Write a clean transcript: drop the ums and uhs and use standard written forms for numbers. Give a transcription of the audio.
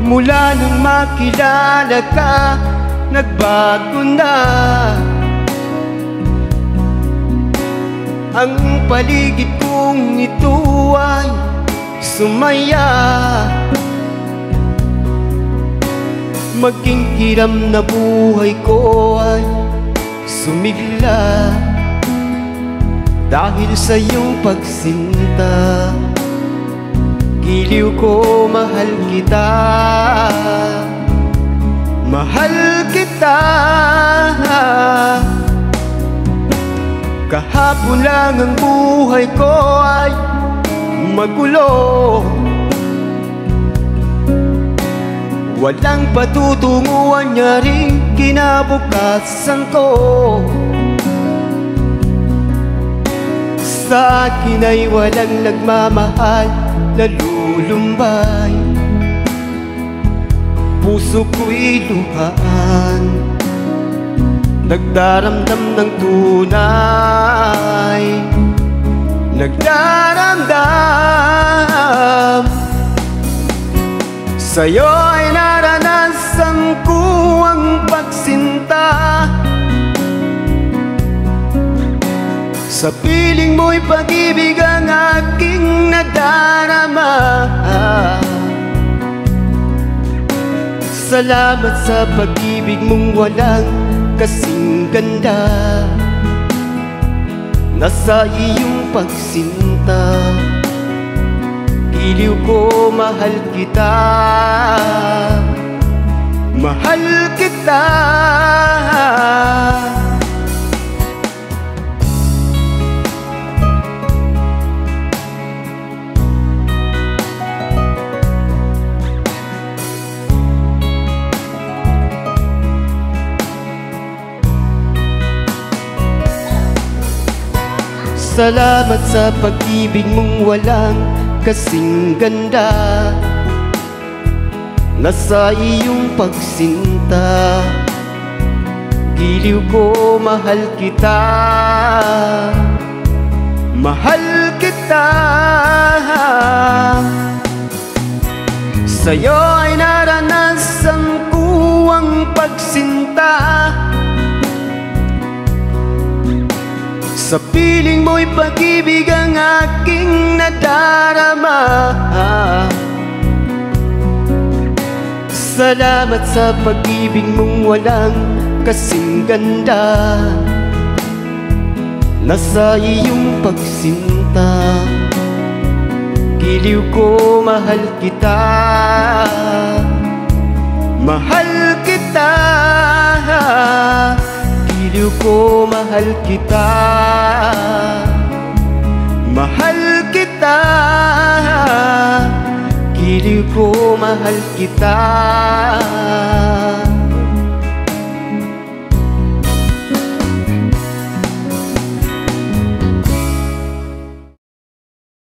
Mula nung makilala ka, nagbago na ang paligid kong ito ay sumaya. Maging hiram na buhay ko ay sumigla dahil sa iyong pagsinta. Giliw ko, mahal kita, mahal kita. Kahapon lang ang buhay ko ay magulo, walang patutunguhan niya rin kinabukasan ko. Sa akin ay walang nagmamahal, nalulumbay, puso ko'y luhaan, nagdaramdam ng tunay, nagdaramdam. Sa'yo ay naranasan ko ang pagsinta, sa piling mo'y pag-ibig ang aking nadarama. Salamat sa pag-ibig mong walang kasing ganda, nasa iyong pagsinta. Giliw ko, mahal kita, mahal kita. Salamat sa pag-ibig mong walang kasing ganda, nasa iyong pagsinta. Giliw ko, mahal kita, mahal kita. Sa'yo ay naranasan ko ang pagsinta, sa piling mo'y pag-ibig ang aking nadarama. Salamat sa pag-ibig mong walang kasing ganda, nasa iyong pagsinta. Giliw ko, mahal kita, mahal kita. Giliw ko, mahal kita, mahal kita. Giliw ko, mahal kita.